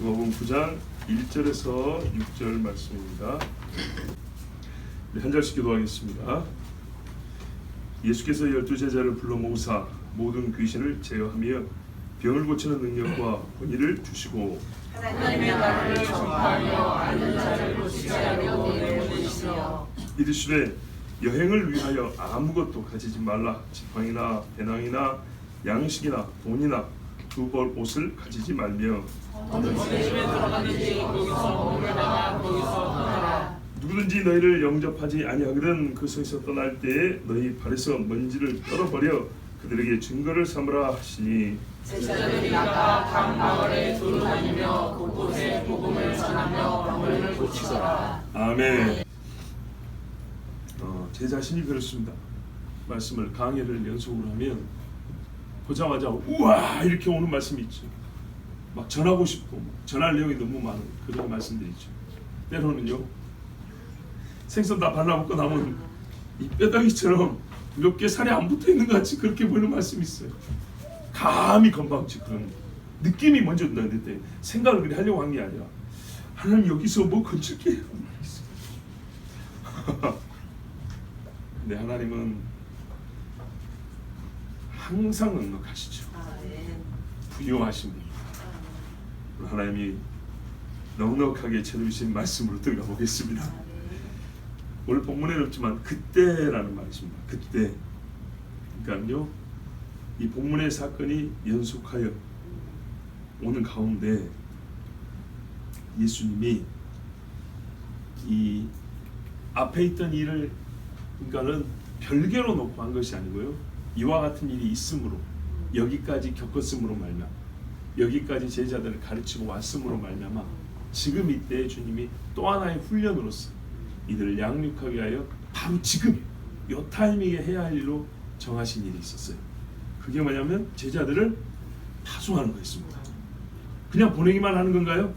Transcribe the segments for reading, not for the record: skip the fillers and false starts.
요한복음 9장 1절에서 6절 말씀입니다. 한 절씩 기도하겠습니다. 예수께서 12제자를 불러 모으사 모든 귀신을 제어하며 병을 고치는 능력과 권위를 주시고 하나님의 나라를 전파하며 앓는 자를 고치게 하려 보내시며 이르시되 여행을 위하여 아무것도 가지지 말라. 지팡이나 배낭이나 양식이나 돈이나 두 벌 옷을 가지지 말며 어느 집에 들어가든지 거기서 머물다가 거기서 떠나라. 누구든지 너희를 영접하지 아니하거든 그곳에서 떠날 때에 너희 발에서 먼지를 떨어버려 그들에게 증거를 삼으라 하시니 제자들이 나가 각 마을에 두루 다니며 곳곳에 복음을 전하며 병을 고치더라. 아멘. 제 자신이 그렇습니다. 말씀을 강해를 연속으로 하면 보자마자 우와 이렇게 오는 말씀이 있죠. 막 전하고 싶고 전할 내용이 너무 많은 그런 말씀들이죠. 때로는요 생선 다 발라먹고 나면 이 뼈다귀처럼 몇 개 살이 안 붙어 있는 것 같이 그렇게 보이는 말씀이 있어요. 감히 건방지 그런 느낌이 먼저 드는데 생각을 그리 하려고 한 게 아니라 하나님 여기서 뭐 건질게요. 근데 하나님은 항상 넉넉하시죠. 부유하십니다. 하나님이 넉넉하게 채워주신 말씀으로 들어가 보겠습니다. 오늘 본문에는 없지만 그때라는 말이 있습니다. 그때. 그러니까요 이 본문의 사건이 연속하여 오는 가운데 예수님이 이 앞에 있던 일을 그러니까는 별개로 놓고 한 것이 아니고요. 이와 같은 일이 있으므로 여기까지 겪었으므로 말미암아 여기까지 제자들을 가르치고 왔으므로 말미암아 지금 이때 주님이 또 하나의 훈련으로서 이들을 양육하게 하여 바로 지금 이 타이밍에 해야 할 일로 정하신 일이 있었어요. 그게 뭐냐면 제자들을 파송하는 거였습니다. 그냥 보내기만 하는 건가요?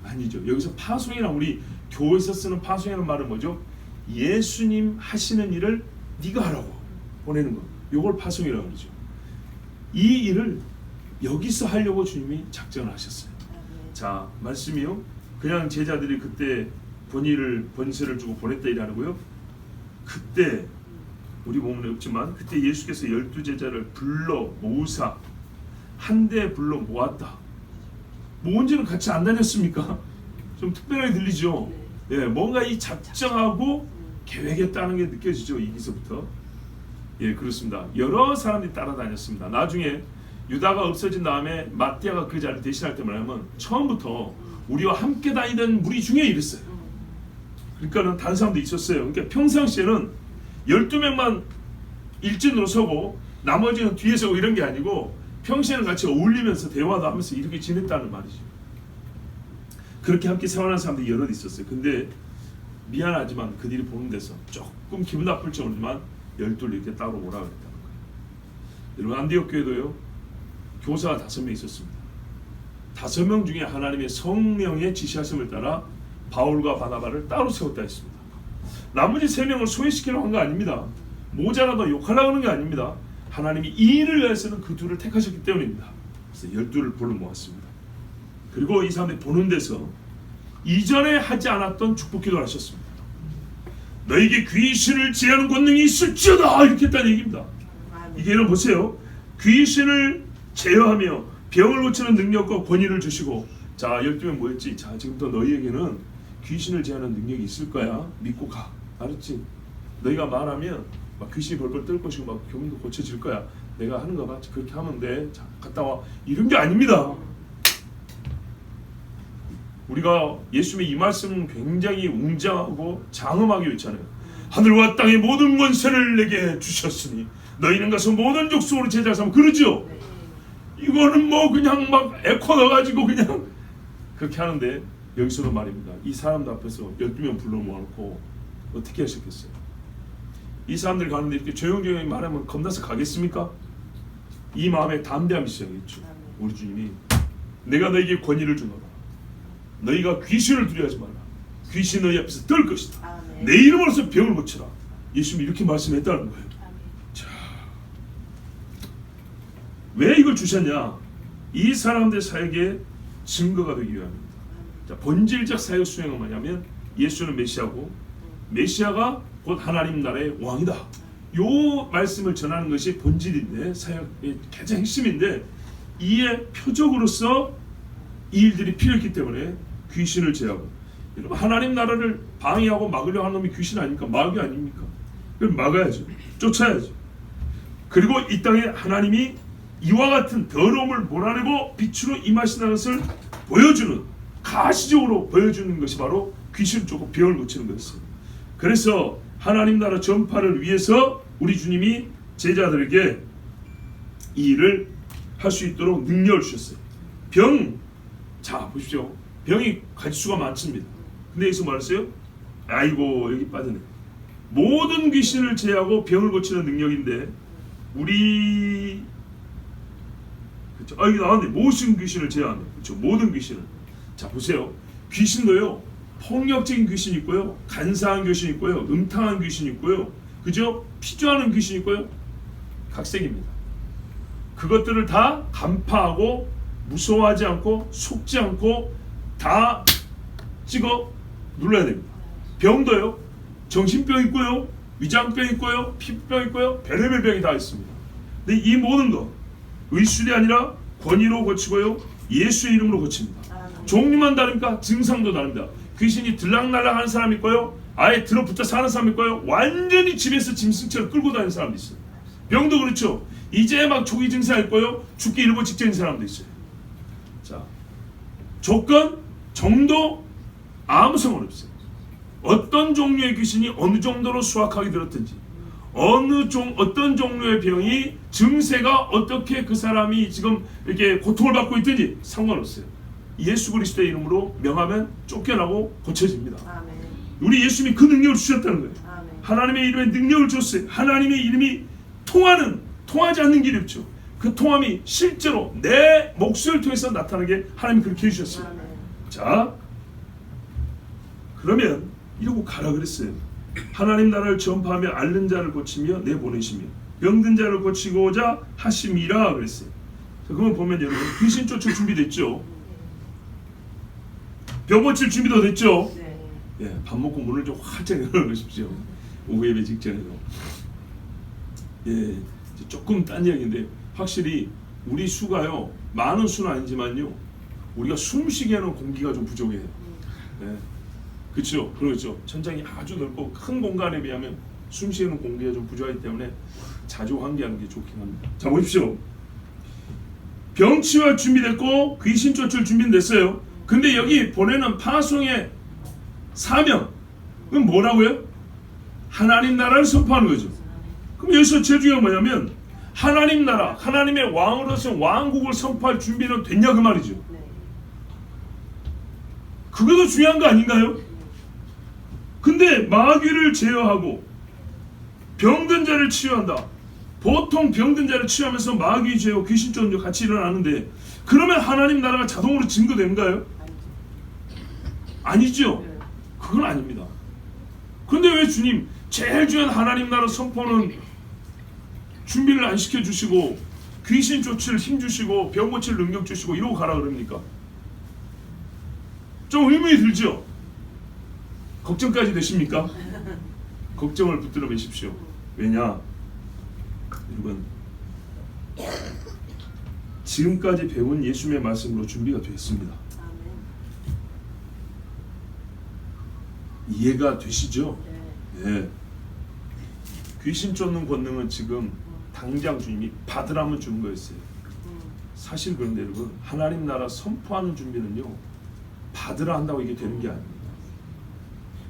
아니죠. 여기서 파송이란 우리 교회에서 쓰는 파송이라는 말은 뭐죠? 예수님 하시는 일을 네가 하라고 보내는 거. 이걸 파송이라고 그러죠. 이 일을 여기서 하려고 주님이 작정을 하셨어요. 자, 말씀이요. 그냥 제자들이 그때 번세를 주고 보냈다 일하고요. 그때 우리 본문에 없지만 그때 예수께서 12제자를 불러 모으사 한데 불러 모았다. 뭐 언제는 같이 안 다녔습니까? 좀 특별하게 들리죠. 예, 뭔가 이 작정하고 계획했다는 게 느껴지죠. 여기서부터. 예, 그렇습니다. 여러 사람들이 따라다녔습니다. 나중에 유다가 없어진 다음에 마띠아가 그 자리를 대신할 때 뭐냐면 처음부터 우리와 함께 다니던 무리 중에 이랬어요. 그러니까는 다른 사람도 있었어요. 그러니까 평상시에는 12명만 일진으로 서고 나머지는 뒤에 서고 이런 게 아니고 평소에는 같이 어울리면서 대화도 하면서 이렇게 지냈다는 말이죠. 그렇게 함께 생활하는 사람들이 여럿 있었어요. 근데 미안하지만 그들이 보는 데서 조금 기분 나쁠지 모르지만 12를 이렇게 따로 오라 그랬다는 거예요. 여러분 안디옥 교회도요. 교사가 5명 있었습니다. 5명 중에 하나님의 성령의 지시하심을 따라 바울과 바나바를 따로 세웠다 했습니다. 나머지 3명을 소외시키려고 한 거 아닙니다. 모자라도 욕하려고 하는 게 아닙니다. 하나님이 이 일을 위해서는 그 둘을 택하셨기 때문입니다. 그래서 12를 불러 모았습니다. 그리고 이 사람들이 보는 데서 이전에 하지 않았던 축복 기도를 하셨습니다. 너에게 귀신을 제하는 권능이 있을지어다 이렇게 했다는 얘기입니다. 이게 여러분 보세요. 귀신을 제어하며 병을 고치는 능력과 권위를 주시고 자 12명 뭐였지? 자 지금부터 너희에게는 귀신을 제하는 능력이 있을 거야. 믿고 가. 알았지? 너희가 말하면 막 귀신이 벌벌 떨 것이고 막 병도 고쳐질 거야. 내가 하는 거 봐. 그렇게 하면 돼. 자 갔다 와. 이런 게 아닙니다. 우리가 예수님의 이 말씀은 굉장히 웅장하고 장엄하게 있잖아요. 하늘과 땅의 모든 권세를 내게 주셨으니 너희는 가서 모든 족속으로 제자 삼아 그러죠. 이거는 뭐 그냥 막 에코 넣어가지고 그냥 그렇게 하는데 여기서도 말입니다. 이 사람들 앞에서 12명 불러 모아놓고 어떻게 하셨겠어요? 이 사람들 가는데 이렇게 조용조용히 말하면 겁나서 가겠습니까? 이 마음에 담대함이 있어야겠죠. 우리 주님이 내가 너에게 권위를 주노라. 너희가 귀신을 두려워하지 말라. 귀신 너희 앞에서 떨 것이다. 아멘. 내 이름으로서 병을 고치라. 예수님이 이렇게 말씀했다는 거예요. 자, 왜 이걸 주셨냐? 이 사람들 사이에 증거가 되기 위함입니다. 자, 본질적 사역 수행은 뭐냐면 예수는 메시아고 메시아가 곧 하나님 나라의 왕이다. 요 말씀을 전하는 것이 본질인데 사역의 가장 핵심인데 이의 표적으로서 이 일들이 필요했기 때문에 귀신을 제하고 여러분 하나님 나라를 방해하고 막으려 하는 놈이 귀신 아닙니까? 마귀 아닙니까? 그럼 막아야죠. 쫓아야죠. 그리고 이 땅에 하나님이 이와 같은 더러움을 몰아내고 빛으로 임하신다는 것을 보여주는 가시적으로 보여주는 것이 바로 귀신을 쫓고 병을 고치는 것이었어요. 그래서 하나님 나라 전파를 위해서 우리 주님이 제자들에게 이 일을 할 수 있도록 능력을 주셨어요. 병, 자 보십시오. 병이 가지수가 많습니다. 근데 여기서 말했어요. 아이고 여기 빠지네. 모든 귀신을 제하고 병을 고치는 능력인데 우리 그렇죠. 여기 나왔네. 모든 귀신을 제하는 그렇죠. 모든 귀신을. 자 보세요. 귀신도요. 폭력적인 귀신이 있고요. 간사한 귀신이 있고요. 음탕한 귀신이 있고요. 그죠? 피조하는 귀신이 있고요. 각색입니다. 그것들을 다 간파하고 무서워하지 않고 속지 않고 다 찍어 눌러야 됩니다. 병도요. 정신병 있고요. 위장병 있고요. 피부병 있고요. 별의별 병이 다 있습니다. 근데 이 모든 것 의술이 아니라 권위로 고치고요. 예수의 이름으로 고칩니다. 종류만 다르니까 증상도 다릅니다. 귀신이 들락날락하는 사람이 있고요. 아예 들어붙어 사는 사람이 있고요. 완전히 집에서 짐승처럼 끌고 다니는 사람도 있어요. 병도 그렇죠. 이제 막 초기 증상이 있고요. 죽기 일보 직전인 사람도 있어요. 자, 조건, 정도 아무 상관없어요. 어떤 종류의 귀신이 어느 정도로 수확하게 들었든지 어떤 종류의 병이 증세가 어떻게 그 사람이 지금 이렇게 고통을 받고 있든지 상관없어요. 예수 그리스도의 이름으로 명하면 쫓겨나고 고쳐집니다. 아멘. 우리 예수님이 그 능력을 주셨다는 거예요. 아멘. 하나님의 이름에 능력을 줬어요. 하나님의 이름이 통하지 않는 길이 없죠. 그 통함이 실제로 내 목소리를 통해서 나타나게 하나님이 그렇게 해주셨어요. 아멘. 자, 그러면 이러고 가라 그랬어요. 하나님 나라를 전파하며 앓는 자를 고치며 내보내시며 병든 자를 고치고자 하심이라 그랬어요. 자, 그러면 보면 여러분 귀신 쫓을 준비됐죠. 병 고칠 준비도 됐죠. 네. 예, 밥 먹고 문을 좀 활짝 열어놓으십시오. 오후 예배 직전에도. 예, 조금 딴 이야기인데 확실히 우리 수가요 많은 수는 아니지만요 우리가 숨쉬기에는 공기가 좀 부족해요. 예, 그렇죠, 그렇죠. 천장이 아주 넓고 큰 공간에 비하면 숨쉬는 공기가 좀 부족하기 때문에 자주 환기하는 게 좋긴 합니다. 자 보십시오. 병 치유할 준비됐고 귀신 쫓을 준비는 됐어요. 근데 여기 보내는 파송의 사명은 뭐라고요? 하나님 나라를 선포하는 거죠. 그럼 여기서 제일 중요한 건 뭐냐면 하나님 나라, 하나님의 왕으로서 왕국을 선포할 준비는 됐냐 그 말이죠. 네. 그게 더 중요한 거 아닌가요? 근데 마귀를 제어하고 병든 자를 치유한다. 보통 병든 자를 치유하면서 마귀 제어, 귀신 쫓는 같이 일어나는데 그러면 하나님 나라가 자동으로 증거되는가요? 아니죠. 네. 그건 아닙니다. 근데 왜 주님 제일 중요한 하나님 나라 선포는 준비를 안 시켜주시고 귀신 쫓을 힘 주시고 병 고칠 능력 주시고 이러고 가라 그럽니까? 좀 의문이 들죠? 걱정까지 되십니까? 걱정을 붙들어 매십시오. 왜냐? 여러분 지금까지 배운 예수님의 말씀으로 준비가 됐습니다. 아멘. 이해가 되시죠? 네. 예. 귀신 쫓는 권능은 지금 당장 주님이 받으라면 주는 거였어요. 사실 그런데 여러분 하나님 나라 선포하는 준비는요 받으라 한다고 이게 되는 게 아닙니다.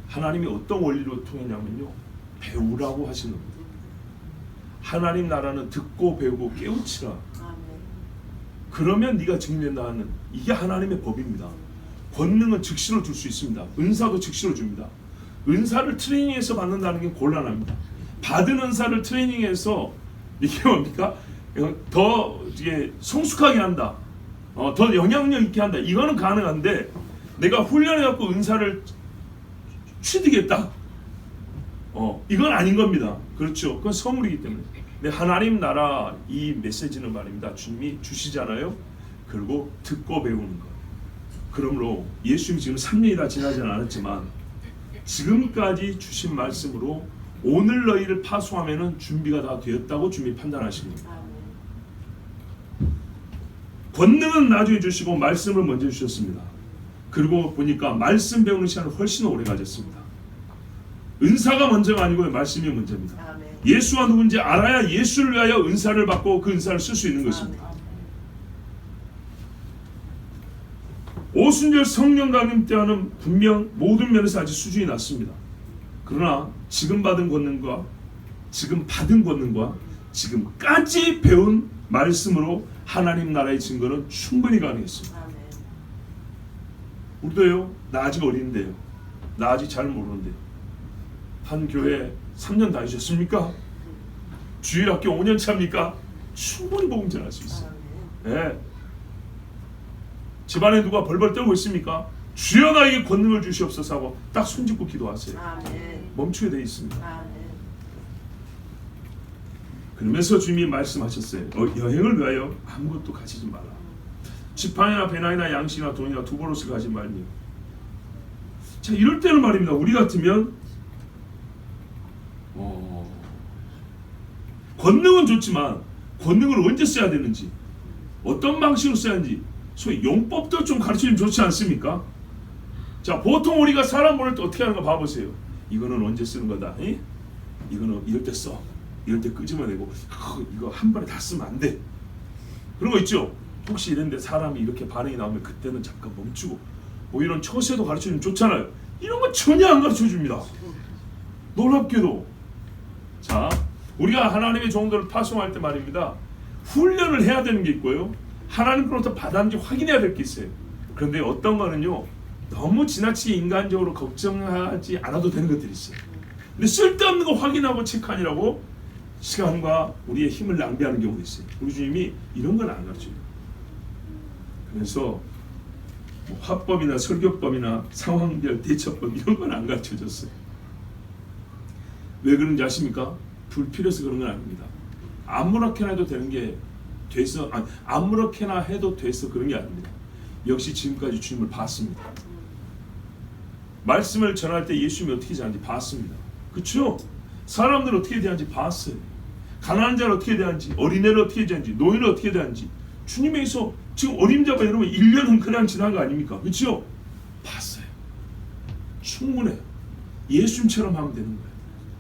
하나님이 어떤 원리로 통했냐면요 배우라고 하신 겁니다. 하나님 나라는 듣고 배우고 깨우치라. 아멘. 그러면 네가 증인된다 하는 이게 하나님의 법입니다. 권능은 즉시로 줄 수 있습니다. 은사도 즉시로 줍니다. 은사를 트레이닝해서 받는다는 게 곤란합니다. 받은 은사를 트레이닝해서 이게 뭡니까? 더 이게 성숙하게 한다. 더 영향력 있게 한다. 이거는 가능한데 내가 훈련해갖고 은사를 취득했다. 이건 아닌 겁니다. 그렇죠. 그건 선물이기 때문에. 근데 하나님 나라 이 메시지는 말입니다. 주님이 주시잖아요. 그리고 듣고 배우는 것. 그러므로 예수님이 지금 3년이 다 지나지 않았지만 지금까지 주신 말씀으로 오늘 너희를 파송하면은 준비가 다 되었다고 주님이 판단하십니다. 권능은 나중에 주시고 말씀을 먼저 주셨습니다. 그리고 보니까 말씀 배우는 시간을 훨씬 오래 가졌습니다. 은사가 먼저가 아니고요, 말씀이 먼저입니다. 예수가 누군지 알아야 예수를 위하여 은사를 받고 그 은사를 쓸 수 있는 것입니다. 오순절 성령 강림 때와는 분명 모든 면에서 아주 수준이 낮습니다. 그러나 지금 받은 권능과 지금까지 배운 말씀으로 하나님 나라의 증거는 충분히 가능했습니다. 우리도요, 나 아직 어린데요, 나 아직 잘 모르는데 한 교회 3년 다니셨습니까? 주일학교 5년 차입니까? 충분히 복음 전할 수 있어요. 네. 집안에 누가 벌벌 떨고 있습니까? 주여 나에게 권능을 주시옵소서 하고 딱 손짓고 기도하세요. 멈추게 되어 있습니다. 그러면서 주님이 말씀하셨어요. 여행을 위하여 아무것도 가지지 마라. 지팡이나 배낭이나 양식이나 돈이나 두보롯을 가지 말며. 자, 이럴 때는 말입니다, 우리 같으면 권능은 좋지만 권능을 언제 써야 되는지, 어떤 방식으로 써야 하는지, 소위 용법도 좀 가르쳐주면 좋지 않습니까? 자, 보통 우리가 사람 보낼 때 어떻게 하는가 봐보세요. 이거는 언제 쓰는 거다. 에? 이거는 이럴 때 써. 이럴 때 끄집어내고, 이거 한 번에 다 쓰면 안 돼. 그런 거 있죠? 혹시 이런데 사람이 이렇게 반응이 나오면 그때는 잠깐 멈추고, 뭐 이런 처세도 가르쳐주면 좋잖아요. 이런 거 전혀 안 가르쳐줍니다. 놀랍게도. 자, 우리가 하나님의 종들을 파송할 때 말입니다, 훈련을 해야 되는 게 있고요, 하나님으로부터 받았는지 확인해야 될 게 있어요. 그런데 어떤 거는요, 너무 지나치게 인간적으로 걱정하지 않아도 되는 것들이 있어요. 근데 쓸데없는 거 확인하고 체크하느라고 시간과 우리의 힘을 낭비하는 경우도 있어요. 우리 주님이 이런 건 안 가르쳐요. 그래서 뭐 화법이나 설교법이나 상황별 대처법 이런 건 안 가르쳐줬어요. 왜 그런지 아십니까? 불필요해서 그런 건 아닙니다. 아무렇게나 해도 되는 게 돼서, 아무렇게나 해도 돼서 그런 게 아닙니다. 역시 지금까지 주님을 봤습니다. 말씀을 전할 때 예수님이 어떻게 대하는지 봤습니다. 그렇죠? 사람들 어떻게 대하는지 봤어요. 가난한 자를 어떻게 대하는지, 어린애를 어떻게 대하는지, 노인을 어떻게 대하는지. 주님에게서 지금 어림잡아 여러분 1년은 그냥 지난 거 아닙니까? 그렇죠? 봤어요. 충분해요. 예수님처럼 하면 되는 거예요.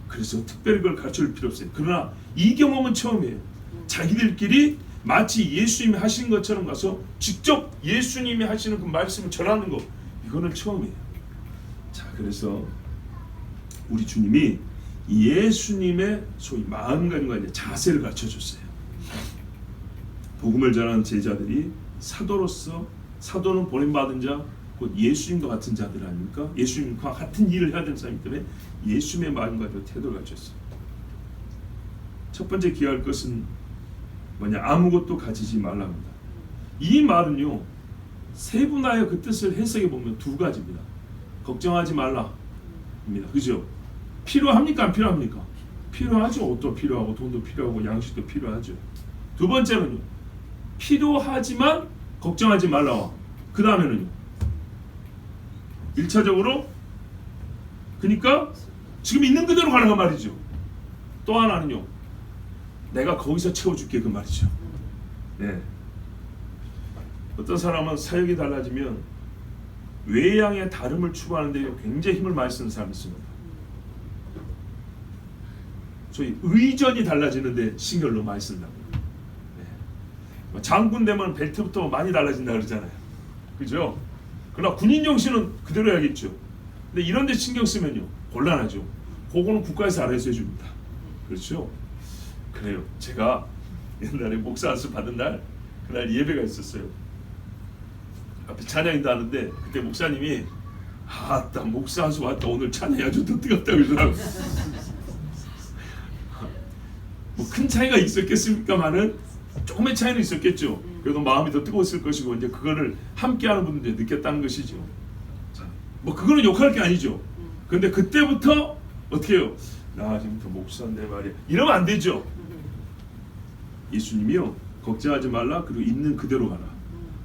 그래서 특별히 그걸 가르쳐줄 필요 없어요. 그러나 이 경험은 처음이에요. 자기들끼리 마치 예수님이 하신 것처럼 가서 직접 예수님이 하시는 그 말씀을 전하는 거, 이거는 처음이에요. 자, 그래서 우리 주님이 예수님의 소위 마음가짐과 이제 자세를 가르쳐줬어요. 복음을 전하는 제자들이 사도로서, 사도는 보냄받은 자, 곧 예수님과 같은 자들 아닙니까? 예수님과 같은 일을 해야 되는 사람이기 때문에 예수님의 마음가짐과 태도를 가르쳤어요. 첫 번째 기여할 것은 뭐냐? 아무것도 가지지 말랍니다. 이 말은요, 세분화의 그 뜻을 해석해 보면 두 가지입니다. 걱정하지 말라입니다. 그죠? 필요합니까? 안 필요합니까? 필요하죠. 옷도 필요하고 돈도 필요하고 양식도 필요하죠. 두 번째는요, 필요하지만 걱정하지 말라와 그 다음에는요, 1차적으로 그러니까 지금 있는 그대로 가라가 말이죠. 또 하나는요, 내가 거기서 채워줄게 그 말이죠. 네. 어떤 사람은 사역이 달라지면 외양의 다름을 추구하는 데 굉장히 힘을 많이 쓰는 사람이 있습니다. 소위 의전이 달라지는데 신경을 너무 많이 쓴다고. 네. 장군 되면 벨트부터 많이 달라진다 그러잖아요. 그죠? 그러나 군인 정신은 그대로 해야겠죠. 근데 이런 데 신경 쓰면요, 곤란하죠. 그거는 국가에서 알아서 해줍니다. 그렇죠? 그래요. 제가 옛날에 목사 안수 받은 날, 그날 예배가 있었어요. 앞에 찬양인도 하는데 그때 목사님이 아따 목사 안수 왔다, 오늘 찬양이 아주 더 뜨겁다 그러더라고요. 뭐 큰 차이가 있었겠습니까만은 조금의 차이는 있었겠죠. 그래도 마음이 더 뜨거웠을 것이고, 이제 그거를 함께하는 분들이 느꼈다는 것이죠. 자, 뭐 그거는 욕할 게 아니죠. 근데 그때부터 어떻게 해요? 나 지금부터 목사인데 말이야, 이러면 안 되죠. 예수님이요, 걱정하지 말라, 그리고 있는 그대로 가라.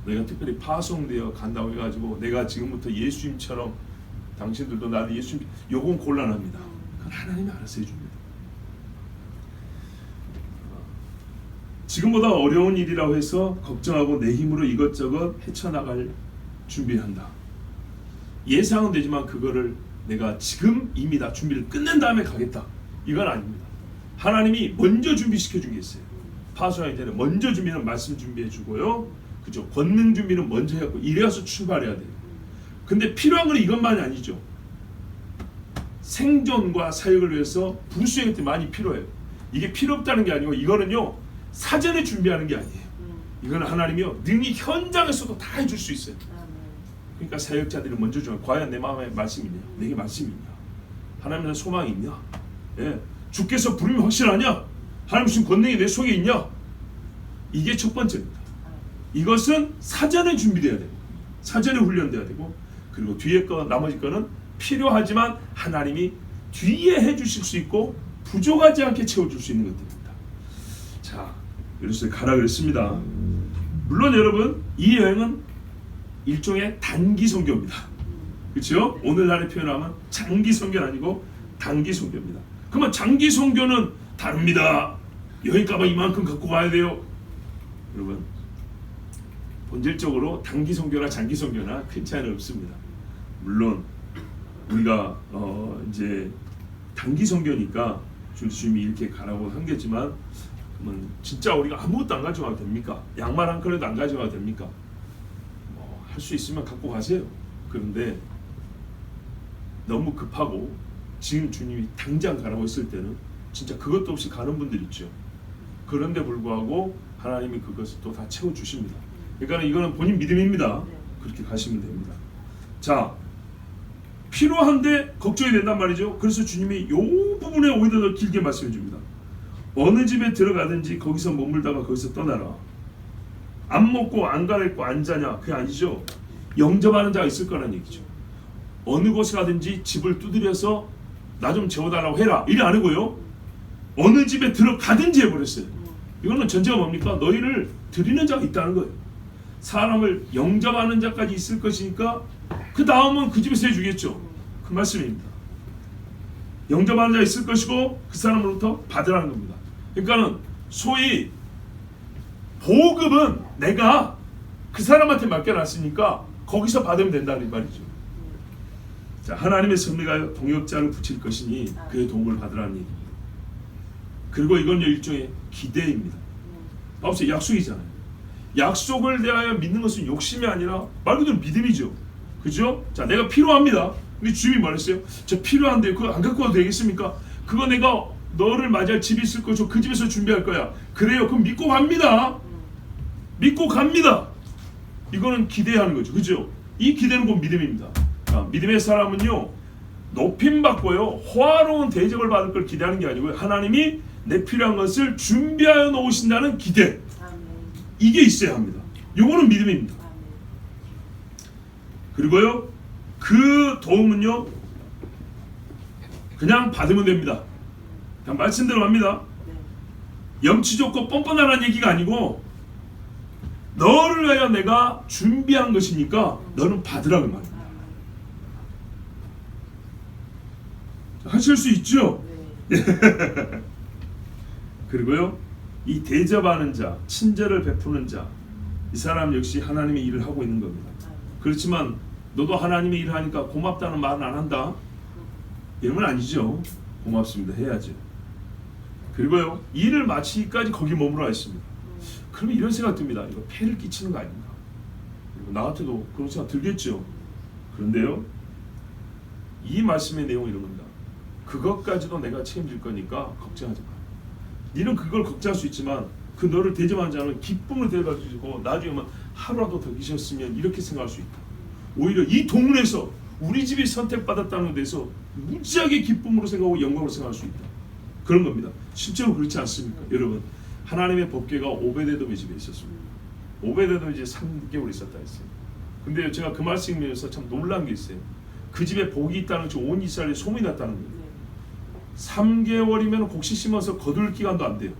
내가 특별히 파송되어 간다고 해가지고 내가 지금부터 예수님처럼 당신들도 나도 예수님, 요건 곤란합니다. 그건 하나님이 알아서 해줍니다. 지금보다 어려운 일이라고 해서 걱정하고 내 힘으로 이것저것 헤쳐나갈 준비한다. 예상은 되지만 그거를 내가 지금 이미 다 준비를 끝낸 다음에 가겠다. 이건 아닙니다. 하나님이 먼저 준비시켜 준 게 있어요. 파송하기 전에 먼저 준비는 말씀 준비해 주고요. 그죠? 권능 준비는 먼저 해갖고 이래서 출발해야 돼요. 근데 필요한 건 이것만이 아니죠. 생존과 사역을 위해서 부수행할 때 많이 필요해요. 이게 필요 없다는 게 아니고 이거는요 사전에 준비하는 게 아니에요. 이거는 하나님이요 능히 현장에서도 다 해줄 수 있어요. 그러니까 사역자들이 먼저 줘. 과연 내 마음에 말씀이 있냐? 내게 말씀이 있냐? 하나님의 소망이 있냐? 예. 주께서 부름이 확실하냐? 하나님 무슨 권능이 내 속에 있냐? 이게 첫 번째입니다. 이것은 사전에 준비돼야 되고 사전에 훈련돼야 되고 그리고 뒤에 거 나머지 거는 필요하지만 하나님이 뒤에 해주실 수 있고 부족하지 않게 채워줄 수 있는 것들입니다. 자, 그래서 가라 그랬습니다. 물론 여러분 이 여행은 일종의 단기 선교입니다. 그렇죠? 오늘날의 표현하면 장기 선교는 아니고 단기 선교입니다. 그러면 장기 선교는 다릅니다. 여행 가방 이만큼 갖고 가야 돼요. 여러분 본질적으로 단기 선교나 장기 선교나 큰 차이는 없습니다. 물론 우리가 이제 단기 선교니까 주님이 이렇게 가라고 한겠지만 그러면 진짜 우리가 아무것도 안 가져가도 됩니까? 양말 한 켤레도 안 가져가도 됩니까? 할 수 있으면 갖고 가세요. 그런데 너무 급하고 지금 주님이 당장 가라고 했을 때는 진짜 그것도 없이 가는 분들 있죠. 그런데 불구하고 하나님이 그것을 또 다 채워주십니다. 그러니까 이거는 본인 믿음입니다. 그렇게 가시면 됩니다. 자, 필요한데 걱정이 된단 말이죠. 그래서 주님이 이 부분에 오히려 더 길게 말씀해 줍니다. 어느 집에 들어가든지 거기서 머물다가 거기서 떠나라. 안 먹고 안 갈아입고 안 자냐? 그게 아니죠. 영접하는 자가 있을 거라는 얘기죠. 어느 곳에 가든지 집을 두드려서 나 좀 재워달라고 해라. 이게 아니고요. 어느 집에 들어가든지 해버렸어요. 이거는 전제가 뭡니까? 너희를 드리는 자가 있다는 거예요. 사람을 영접하는 자까지 있을 것이니까 그 다음은 그 집에서 해주겠죠. 그 말씀입니다. 영접하는 자 있을 것이고 그 사람으로부터 받으라는 겁니다. 그러니까는 소위 보급은 내가 그 사람한테 맡겨놨으니까 거기서 받으면 된다는 말이죠. 자, 하나님의 섭리가 동역자를 붙일 것이니 그의 도움을 받으라는 얘기입니다. 그리고 이건 일종의 기대입니다. 없어요. 약속이잖아요. 약속을 대하여 믿는 것은 욕심이 아니라 말 그대로 믿음이죠. 그죠? 자, 내가 필요합니다. 근데 주님이 말했어요. 저 필요한데 그거 안 갖고 와도 되겠습니까? 그거 내가 너를 맞이할 집이 있을 것이고 그 집에서 준비할 거야. 그래요. 그럼 믿고 갑니다. 믿고 갑니다. 이거는 기대하는 거죠. 그죠? 이 기대는 곧 믿음입니다. 자, 믿음의 사람은요 높임 받고요 호화로운 대접을 받을 걸 기대하는 게 아니고요 하나님이 내 필요한 것을 준비하여 놓으신다는 기대. 이게 있어야 합니다. 요거는 믿음입니다. 그리고요 그 도움은요 그냥 받으면 됩니다. 그냥 말씀대로 합니다. 염치 좋고 뻔뻔하라는 얘기가 아니고 너를 위하여 내가 준비한 것이니까 너는 받으라고 말입니다. 하실 수 있죠? 그리고요 이 대접하는 자, 친절을 베푸는 자, 이 사람 역시 하나님의 일을 하고 있는 겁니다. 그렇지만 너도 하나님의 일을 하니까 고맙다는 말은 안 한다? 이러면 아니죠. 고맙습니다. 해야죠. 그리고요 일을 마치기까지 거기 머물러 있습니다. 그러면 이런 생각 듭니다. 이거 폐를 끼치는 거 아닌가? 그리고 나 같아도 그런 생각 들겠죠. 그런데요 이 말씀의 내용은 이런 겁니다. 그것까지도 내가 책임질 거니까 걱정하지 마. 너는 그걸 걱정할 수 있지만 그 너를 대접하는 자는 기쁨을 대접해주고 나중에 하루라도 더 계셨으면 이렇게 생각할 수 있다. 오히려 이 동네에서 우리 집이 선택받았다는 것에 대해서 무지하게 기쁨으로 생각하고 영광으로 생각할 수 있다. 그런 겁니다. 실제로 그렇지 않습니까? 여러분 하나님의 법궤가 오베데돔의 집에 있었습니다. 오베데돔이 이제 3개월 있었다 했어요. 근데 제가 그 말씀 읽으면서 참 놀란 게 있어요. 그 집에 복이 있다는 것이 온 이스라엘에 소문이 났다는 거예요. 3개월이면 곡식 심어서 거둘 기간도 안 돼요.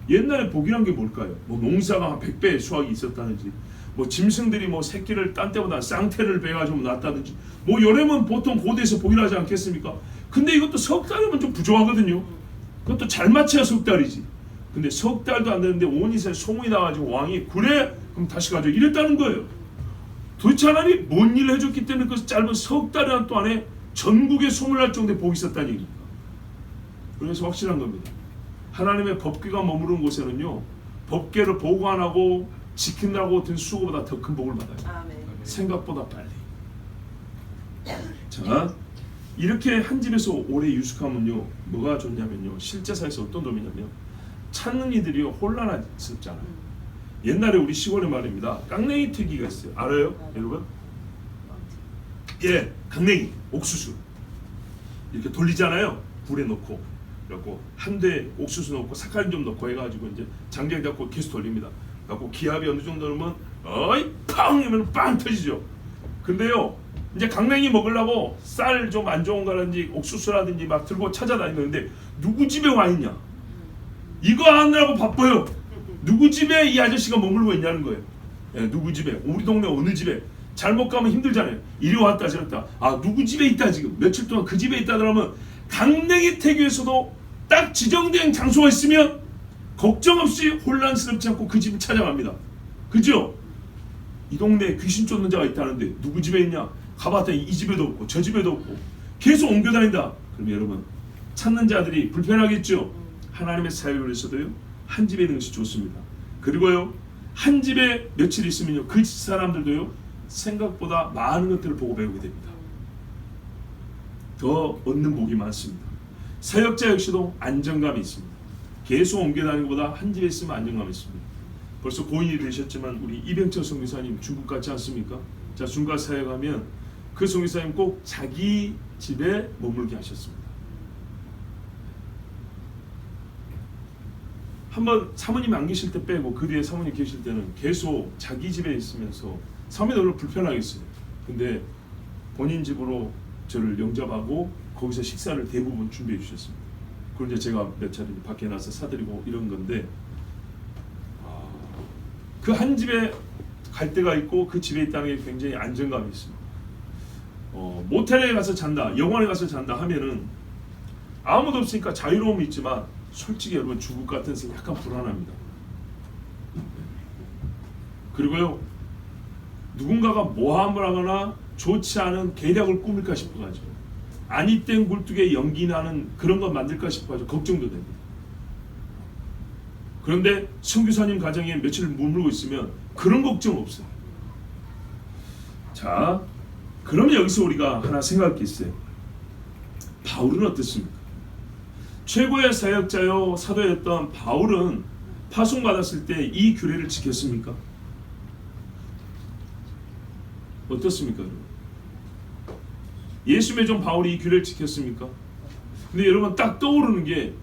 옛날에 복이란 게 뭘까요? 뭐 농사가 한 100배의 수확이 있었다는지 뭐 짐승들이 뭐 새끼를 딴 때보다 쌍태를 베가지고 낳았다든지 뭐 이러면 보통 고대에서 복이라지 않겠습니까? 근데 이것도 석 달이면 좀 부족하거든요. 그것도 잘 맞춰야 석 달이지. 근데 석 달도 안 되는데 온 이스라엘 소문이 나가지고 왕이 그래? 그럼 다시 가져 이랬다는 거예요. 도대체 하나님이 뭔 일을 해줬기 때문에 그 짧은 석 달이란 동안에 전국에 소문날 정도의 복이 있었다는 얘기입니다. 그래서 확실한 겁니다. 하나님의 법궤가 머무르는 곳에는요, 법궤를 보관하고 지킨다고 든 수고보다 더 큰 복을 받아요. 아멘. 생각보다 빨리. 자, 이렇게 한 집에서 오래 유숙하면요, 뭐가 좋냐면요, 실제 사회에서 어떤 도움이냐면 찾는 이들이요 혼란스럽잖아요. 옛날에 우리 시골에 말입니다, 깡냉이 튀기가 있어요. 알아요, 여러분? 예, 깡냉이, 옥수수 이렇게 돌리잖아요. 불에 넣고, 그래갖고 한 대 옥수수 넣고 사카린 좀 넣고 해가지고 이제 장작 잡고 계속 돌립니다. 그래갖고 기압이 어느 정도 넣으면 어이 팡 하면 빵 터지죠. 근데요, 이제 강냉이 먹으려고 쌀 좀 안 좋은 거라든지 옥수수라든지 막 들고 찾아다니는데 누구 집에 와 있냐? 이거 하느라고 바빠요. 누구 집에 이 아저씨가 머물고 있냐는 거예요. 예, 누구 집에? 우리 동네 어느 집에? 잘못 가면 힘들잖아요. 이리 왔다 저랬다. 아, 누구 집에 있다 지금 며칠 동안 그 집에 있다 그러면 강냉이 태교에서도 딱 지정된 장소가 있으면 걱정 없이 혼란스럽지 않고 그 집을 찾아갑니다. 그죠? 이 동네에 귀신 쫓는 자가 있다는데 누구 집에 있냐? 가봤더니 이 집에도 없고 저 집에도 없고 계속 옮겨 다닌다. 그럼 여러분, 찾는 자들이 불편하겠죠? 하나님의 사역을 위해서도요, 한 집에 있는 것이 좋습니다. 그리고요, 한 집에 며칠 있으면요, 그 사람들도요 생각보다 많은 것들을 보고 배우게 됩니다. 더 얻는 복이 많습니다. 사역자 역시도 안정감이 있습니다. 계속 옮겨 다니는 것보다 한 집에 있으면 안정감이 있습니다. 벌써 고인이 되셨지만 우리 이병철 선교사님 중국 같지 않습니까? 자, 중국 사역하면 그 선교사님 꼭 자기 집에 머물게 하셨습니다. 한번 사모님 안 계실 때 빼고 그 뒤에 사모님 계실 때는 계속 자기 집에 있으면서 사모님이 너무 불편하겠어요. 근데 본인 집으로 저를 영접하고 거기서 식사를 대부분 준비해 주셨습니다. 그걸 이제 제가 몇 차례 밖에 나서 사드리고 이런 건데, 그 한 집에 갈 때가 있고 그 집에 있다는 게 굉장히 안정감이 있습니다. 모텔에 가서 잔다, 영화에 가서 잔다 하면은 아무도 없으니까 자유로움이 있지만 솔직히 여러분 중국 같은 데서 약간 불안합니다. 그리고요, 누군가가 모함을 하거나 좋지 않은 계략을 꾸밀까 싶어가지고 아니 땡 굴뚝에 연기 나는 그런 거 만들까 싶어가지고 걱정도 됩니다. 그런데 선교사님 가정에 며칠 머물고 있으면 그런 걱정 없어요. 자, 그러면 여기서 우리가 하나 생각할 게 있어요. 바울은 어떻습니까? 최고의 사역자요 사도였던 바울은 파송받았을 때 이 규례를 지켰습니까? 어떻습니까? 예수의 종 바울이 이 규례를 지켰습니까? 근데 여러분 딱 떠오르는 게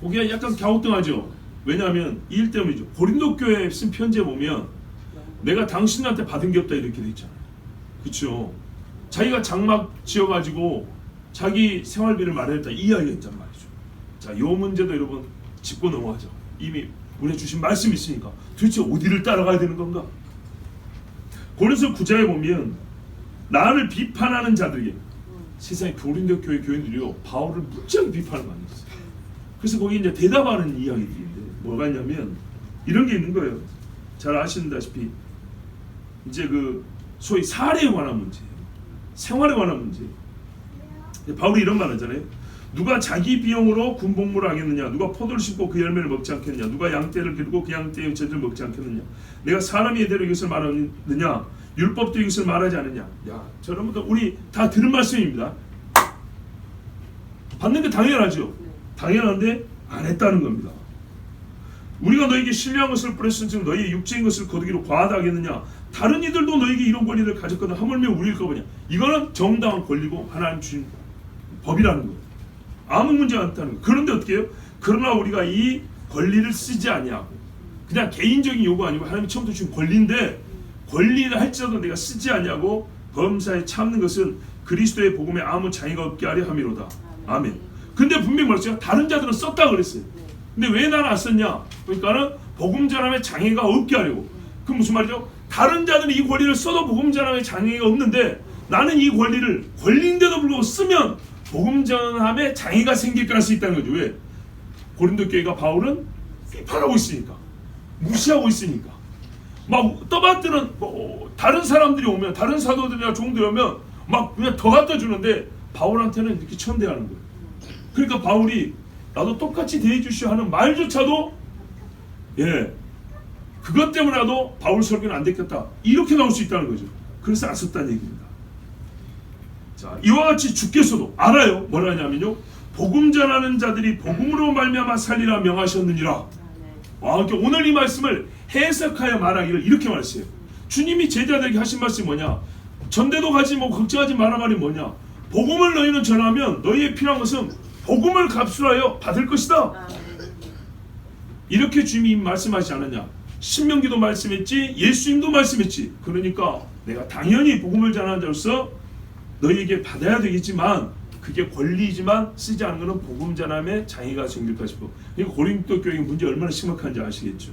거기가 약간 갸우뚱하죠. 왜냐하면 이 일 때문이죠. 고린도 교회에 쓴 편지에 보면 내가 당신한테 받은 게 없다 이렇게 돼 있잖아요. 그렇죠? 자기가 장막 지어가지고 자기 생활비를 마련했다 이 이야기가 있단 말이죠. 자, 요 문제도 여러분 짚고 넘어가죠. 이미 우리가 주신 말씀이 있으니까 도대체 어디를 따라가야 되는 건가? 고린도 9장에 보면 나를 비판하는 자들에게 세상에 고린도 교회 교인들이요 바울을 무지하게 비판을 많이 했어요. 그래서 거기 이제 대답하는 이야기들인데 뭐가 있냐면 이런 게 있는 거예요. 잘 아시다시피 이제 그 소위 사례에 관한 문제, 생활에 관한 문제. 바울이 이런 말 하잖아요. 누가 자기 비용으로 군복무를 하겠느냐? 누가 포도를 심고 그 열매를 먹지 않겠느냐? 누가 양떼를 기르고 그 양떼의 젖을 먹지 않겠느냐? 내가 사람이 이대로 이것을 말하느냐? 율법도 이것을 말하지 않느냐? 야, 여러분들 우리 다 들은 말씀입니다. 받는 게 당연하죠. 당연한데 안 했다는 겁니다. 우리가 너에게 신뢰한 것을 뿌렸은즉 너희의 육체인 것을 거두기로 과하다 하겠느냐? 다른 이들도 너에게 이런 권리를 가졌거든 하물며 우리일 거냐? 이거는 정당한 권리고 하나님 주신 법이라는 거예요. 아무 문제가 없다는 거예요. 그런데 어떻게 해요? 그러나 우리가 이 권리를 쓰지 아니하고 그냥 개인적인 요구 아니고 하나님이 처음부터 주신 권리인데 권리를 할지라도 내가 쓰지 아니하고 범사에 참는 것은 그리스도의 복음에 아무 장애가 없게 하려 함이로다. 아멘. 근데 분명히 말했어요. 다른 자들은 썼다 그랬어요. 근데 왜 나는 안 썼냐? 그러니까는 복음 전함에 장애가 없게 하려고. 그 무슨 말이죠? 다른 자들은 이 권리를 써도 복음 전함에 장애가 없는데 나는 이 권리를 권리인데도 불구하고 쓰면 복음 전함에 장애가 생길 가능성이 있다는 거죠. 왜? 고린도 교회가 바울은 비판하고 있으니까, 무시하고 있으니까, 막 떠받드는 다른 사람들이 오면, 다른 사도들이나 종들이 오면 막 그냥 더 갖다 주는데 바울한테는 이렇게 천대하는 거예요. 그러니까 바울이 나도 똑같이 대해주시오 하는 말조차도 그것 때문에라도 바울 설교는 안 됐겠다 이렇게 나올 수 있다는 거죠. 그래서 안 썼다는 얘기입니다. 자, 이와 같이 주께서도 알아요. 뭐라 하냐면요, 복음 전하는 자들이 복음으로 말미암아 살리라 명하셨느니라. 그러니까 오늘 이 말씀을 해석하여 말하기를 이렇게 말했어요. 주님이 제자들에게 하신 말씀이 뭐냐? 전대도 가지 뭐 걱정하지 마라 말이 뭐냐? 복음을 너희는 전하면 너희의 필요한 것은 복음을 값으로 받을 것이다. 이렇게 주님이 말씀하지 않았냐? 신명기도 말씀했지, 예수님도 말씀했지. 그러니까 내가 당연히 복음을 전하는 자로서 너희에게 받아야 되겠지만 그게 권리이지만 쓰지 않는 것은 복음 전함에 장애가 생길까 싶어. 그러니까 고린도 교회 문제 얼마나 심각한지 아시겠죠.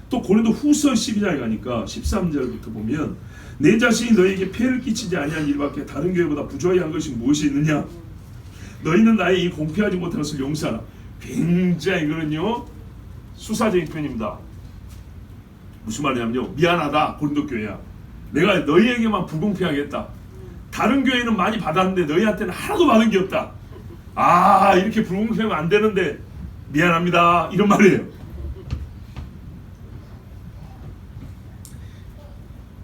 또 고린도 후서 12장에 가니까 13절부터 보면 내 자신이 너희에게 폐를 끼치지 아니한 일밖에 다른 교회보다 부조하게 한 것이 무엇이 있느냐? 너희는 나의 이 공평하지 못한 것을 용서하라. 굉장히 이거는요 수사적인 표현입니다. 무슨 말이냐면요, 미안하다 고린도 교회야, 내가 너희에게만 불공평하겠다. 다른 교회는 많이 받았는데 너희한테는 하나도 받은 게 없다. 이렇게 불공평하면 안 되는데 미안합니다 이런 말이에요.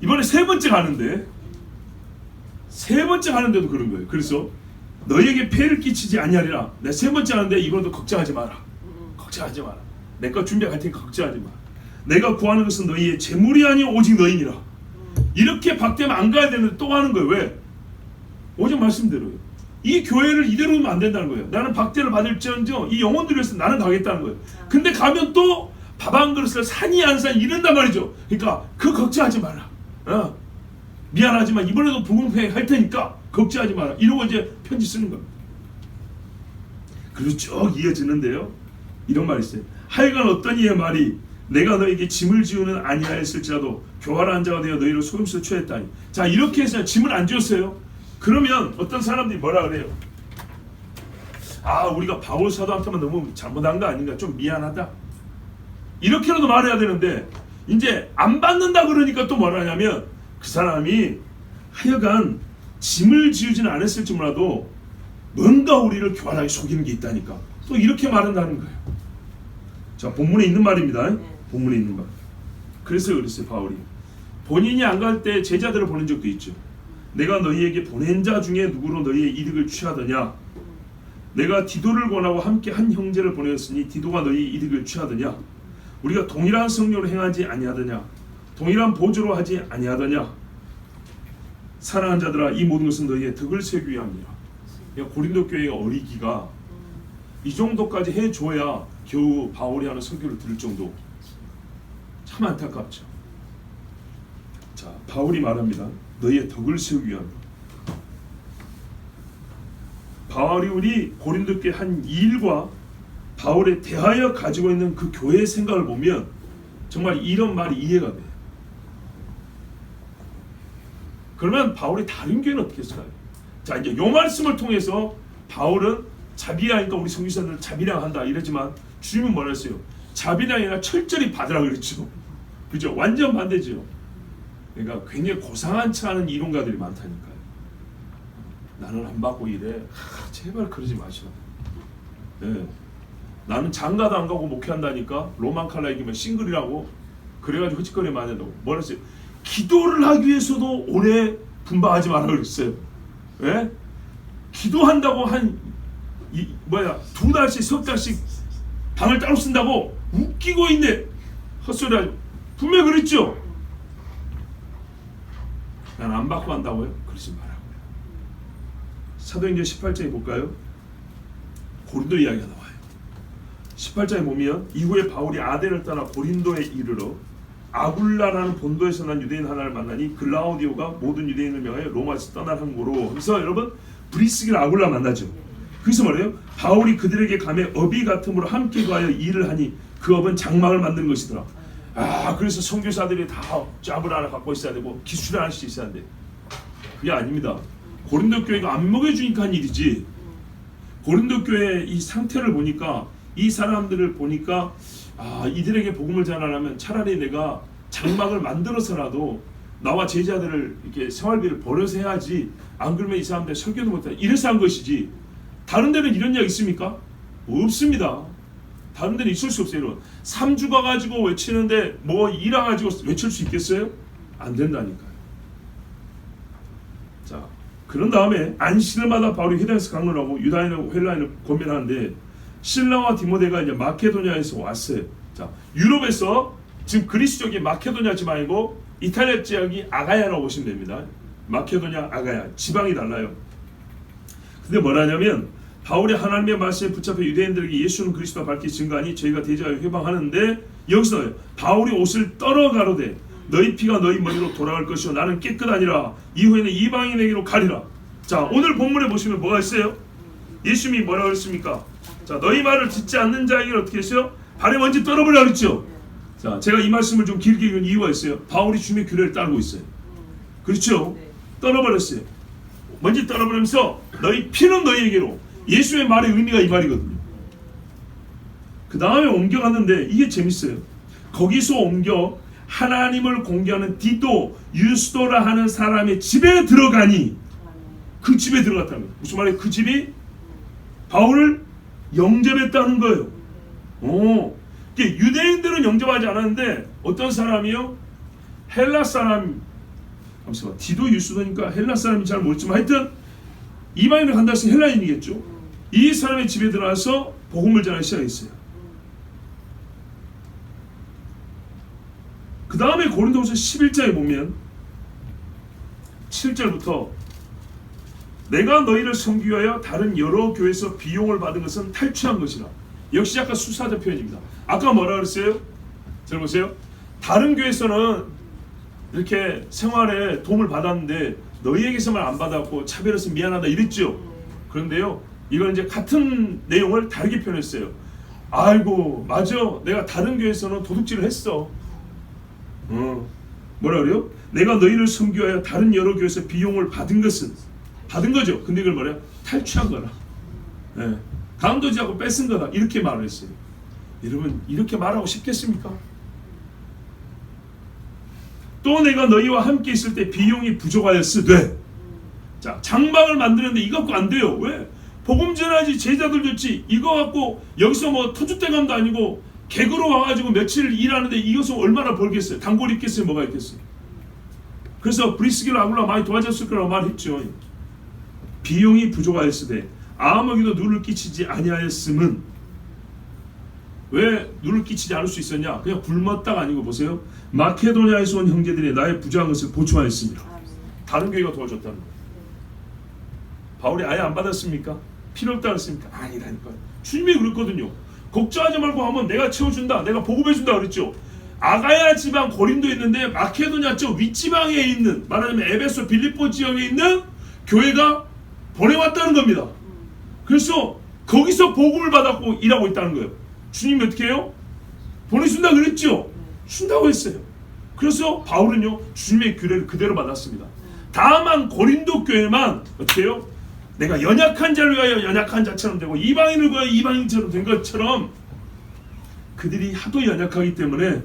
이번에 세 번째 가는데도 그런 거예요. 그래서 너희에게 폐를 끼치지 아니하리라. 내 세 번째 하는데 이번에도 걱정하지 마라. 걱정하지 마라. 내가 준비할 테니까 걱정하지 마라. 내가 구하는 것은 너희의 재물이 아니오 오직 너희니라. 이렇게 박대면 안 가야 되는데 또 하는 거예요. 왜? 오직 말씀대로요. 이 교회를 이대로 두면 안 된다는 거예요. 나는 박대를 받을지언정 이 영혼들을 위해서 나는 가겠다는 거예요. 근데 가면 또 밥 한 그릇을 사니 안 사니 이런단 말이죠. 그러니까 그 걱정하지 마라. 미안하지만 이번에도 불공평하게 할 테니까 걱정하지 마라. 이러고 이제 편지 쓰는 겁니다. 그리고 쭉 이어지는데요, 이런 말이 있어요. 하여간 어떤 이의 말이 내가 너에게 짐을 지우는 아니하였을지라도 교활한 자가 되어 너희를 속임수로 취했다니. 자, 이렇게 해서 짐을 안 지웠어요. 그러면 어떤 사람들이 뭐라 그래요? 우리가 바울 사도한테만 너무 잘못한 거 아닌가, 좀 미안하다 이렇게라도 말해야 되는데 이제 안 받는다 그러니까 또 뭐라 하냐면 그 사람이 하여간 짐을 지우지는 않았을지 몰라도 뭔가 우리를 교활하게 속이는 게 있다니까 또 이렇게 말한다는 거예요. 자, 본문에 있는 말입니다. 본문에 있는 말. 그래서 그랬어요. 바울이 본인이 안 갈 때 제자들을 보낸 적도 있죠. 내가 너희에게 보낸 자 중에 누구로 너희의 이득을 취하더냐? 내가 디도를 권하고 함께 한 형제를 보내었으니 디도가 너희의 이득을 취하더냐? 우리가 동일한 성령으로 행하지 아니하더냐? 동일한 보조로 하지 아니하더냐? 사랑하는 자들아, 이 모든 것은 너희의 덕을 세우기 위함이라. 고린도 교회의 어리기가 이 정도까지 해줘야 겨우 바울이 하는 설교를 들을 정도. 참 안타깝죠. 자, 바울이 말합니다. 너희의 덕을 세우기 위함. 바울이 우리 고린도 교회 한 일과 바울에 대하여 가지고 있는 그 교회의 생각을 보면 정말 이런 말이 이해가 돼요. 그러면 바울이 다른 교회는 어떻게 했을까요? 자, 이제 이 말씀을 통해서 바울은 자비라니까 우리 성교사들은 자비량 한다 이러지만 주님은 뭐라 했어요? 자비량이 아니라 철저히 받으라 그랬죠. 그죠? 완전 반대죠. 그러니까 굉장히 고상한 척 하는 이론가들이 많다니까요. 나는 안 받고 이래. 제발 그러지 마시라. 나는 장가도 안 가고 목회한다니까. 로만 칼라 얘기면 싱글이라고 그래가지고 흐직거리 많이 한다고. 뭐라 했어요? 기도를 하기 위해서도 오래 분방하지 말라 그랬어요. 기도한다고 두 달씩 석 달씩 방을 따로 쓴다고 웃기고 있네. 헛소리하지. 분명히 그랬죠. 난 안 받고 한다고요? 그러지 말라고요. 사도행전 18장에 볼까요? 고린도 이야기가 나와요. 18장에 보면 이후에 바울이 아덴을 떠나 고린도에 이르러 아굴라라는 본도에서 난 유대인 하나를 만나니 글라우디오가 모든 유대인을 명하여 로마에서 떠날 항구로. 그래서 여러분 브리스기를 아굴라 만나죠. 그래서 뭐래요? 바울이 그들에게 감에 업이 같음으로 함께 가하여 일을 하니 그 업은 장막을 만드는 것이더라. 그래서 선교사들이 다 짭을 하나 갖고 있어야 되고 기술을 하나씩 있어야 돼. 그게 아닙니다. 고린도 교회가 안 먹여주니까 한 일이지. 고린도 교회 이 상태를 보니까, 이 사람들을 보니까 이들에게 복음을 전하려면 차라리 내가 장막을 만들어서라도 나와 제자들을 이렇게 생활비를 벌어서 해야지, 안 그러면 이 사람들 설교도 못해. 이래서 한 것이지. 다른 데는 이런 이야기 있습니까? 없습니다. 다른 데는 있을 수 없어요. 3주 가가지고 외치는데 뭐 일화 가지고 외칠 수 있겠어요? 안 된다니까요. 자, 그런 다음에 안식일마다 바울이 회당에서 강론하고 유다인하고 헬라인을 권면하는데, 실라와 디모데가 이제 마케도니아에서 왔어요. 자, 유럽에서 지금 그리스 쪽이 마케도니아 지방이고 이탈리아 지역이 아가야라고 보시면 됩니다. 마케도니아, 아가야 지방이 달라요. 근데 뭐라냐면, 바울이 하나님의 말씀에 붙잡혀 유대인들에게 예수는 그리스도와 밝히 증거하니 저희가 대적하여 회방하는데, 여기서 바울이 옷을 떨어 가로되 너희 피가 너희 머리로 돌아갈 것이요 나는 깨끗하니라. 이후에는 이방인에게로 가리라. 자, 오늘 본문에 보시면 뭐가 있어요? 예수님이 뭐라고 했습니까? 자, 너희 말을 듣지 않는 자에게는 어떻게 했어요? 발에 먼지 떨어버리라 그랬죠. 자, 제가 이 말씀을 좀 길게 읽은 이유가 있어요. 바울이 주님의 규례를 따르고 있어요. 그렇죠? 떨어버렸어요. 먼지 떨어버리면서 너희 피는 너희에게로. 예수의 말의 의미가 이 말이거든요. 그 다음에 옮겨갔는데 이게 재밌어요. 거기서 옮겨 하나님을 공개하는 디도, 유스도라 하는 사람의 집에 들어가니, 그 집에 들어갔다는 거예요. 무슨 말이에요? 그 집이 바울을 영접했다는 거예요. 유대인들은 영접하지 않았는데 어떤 사람이요? 헬라 사람, 잠시만, 디도 유스도니까 헬라 사람이 잘 모르지만 하여튼 이방인을 간다 해서 헬라인이겠죠. 이 사람의 집에 들어가서 복음을 전하기 시작했어요. 그 다음에 고린도후서 11장에 보면 7절부터 내가 너희를 섬기기 위하여 다른 여러 교회에서 비용을 받은 것은 탈취한 것이라. 역시 아까 수사자 표현입니다. 아까 뭐라 그랬어요? 잘 보세요. 다른 교회에서는 이렇게 생활에 도움을 받았는데 너희에게서만 안 받았고 차별해서 미안하다 이랬죠. 그런데요, 이건 이제 같은 내용을 다르게 표현했어요. 아이고 맞아, 내가 다른 교회에서는 도둑질을 했어. 뭐라 그래요? 내가 너희를 섬기기 위하여 다른 여러 교회에서 비용을 받은 것은, 받은 거죠. 근데 이걸 뭐래요? 탈취한 거라. 감도지하고 뺏은 거다. 이렇게 말을 했어요. 여러분, 이렇게 말하고 싶겠습니까? 또 내가 너희와 함께 있을 때 비용이 부족하였으되. 자, 장막을 만드는데 이거 갖고 안 돼요. 왜? 복음 전하지, 제자들 좋지. 이거 갖고 여기서 뭐 터줏대감도 아니고 개그로 와가지고 며칠 일하는데 이것을 얼마나 벌겠어요? 단골 있겠어요? 뭐가 있겠어요? 그래서 브리스길라 아굴라 많이 도와줬을 거라고 말했죠. 비용이 부족하였으되 아무에게도 누를 끼치지 아니하였음은. 왜 누를 끼치지 않을 수 있었냐? 그냥 굶었다가 아니고, 보세요, 마케도니아에서 온 형제들이 나의 부족한 것을 보충하였습니다. 다른 교회가 도와줬다는 거예요. 바울이 아예 안 받았습니까? 필요 없다 그랬습니까? 아니라니까요. 주님이 그랬거든요. 걱정하지 말고 하면 내가 채워준다, 내가 보급해준다 그랬죠. 아가야 지방 고린도에 있는데 마케도니아 쪽 윗지방에 있는, 말하자면 에베소 빌립보 지역에 있는 교회가 보내왔다는 겁니다. 그래서 거기서 복음을 받았고 일하고 있다는 거예요. 주님이 어떻게 해요? 보내준다 그랬죠. 준다고 했어요. 그래서 바울은요, 주님의 규례를 그대로 받았습니다. 다만 고린도 교회만 어떻게 해요? 내가 연약한 자를 위하여 연약한 자처럼 되고 이방인을 위하여 이방인처럼 된 것처럼, 그들이 하도 연약하기 때문에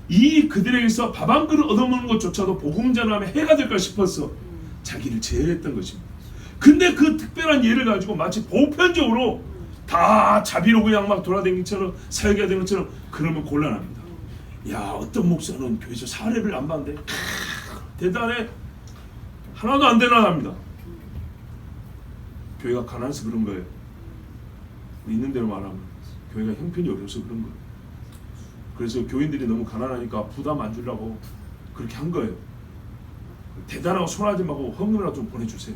이 그들에게서 밥 한 그릇 얻어먹는 것조차도 복음 전하면 해가 될까 싶어서 자기를 제외했던 것입니다. 근데 그 특별한 예를 가지고 마치 보편적으로 다 자비로 그냥 막 돌아다니처럼 사역해야 되는 것처럼 그러면 곤란합니다. 야, 어떤 목사는 교회에서 사례를 안 받는데 대단해, 하나도 안 대단합니다. 교회가 가난해서 그런 거예요. 있는 대로 말하면 교회가 형편이 어려서 그런 거예요. 그래서 교인들이 너무 가난하니까 부담 안 주려고 그렇게 한 거예요. 대단하고 손하지 말고 헌금이라도 좀 보내주세요.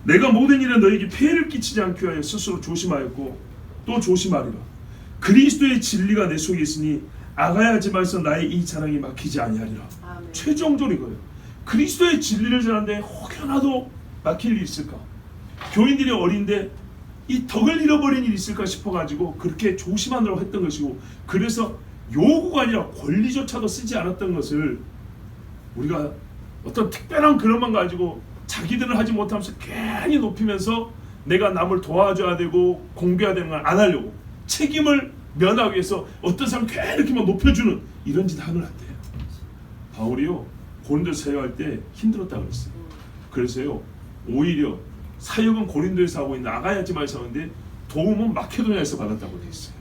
내가 모든 일에 너에게 폐해를 끼치지 않기 위하여 스스로 조심하였고 또 조심하리라. 그리스도의 진리가 내 속에 있으니 아가야 지방에서 나의 이 자랑이 막히지 아니하리라. 아멘. 최종적으로 이거예요. 그리스도의 진리를 전하는데 혹여나도 막힐 일이 있을까? 교인들이 어린데 이 덕을 잃어버린 일이 있을까 싶어가지고 그렇게 조심하느라고 했던 것이고, 그래서 요구가 아니라 권리조차도 쓰지 않았던 것을 우리가 어떤 특별한 그릇만 가지고 자기들은 하지 못하면서 괜히 높이면서 내가 남을 도와줘야 되고 공개해야 되는 걸 안 하려고, 책임을 면하기 위해서 어떤 사람 괜히 이렇게만 높여주는 이런 짓 하면 안 돼요. 바울이요 고린도 사역할 때 힘들었다고 그랬어요. 그래서요 오히려 사역은 고린도에서 하고 있는 아가야지마에서 하는데 도움은 마케도니아에서 받았다고 돼 있어요.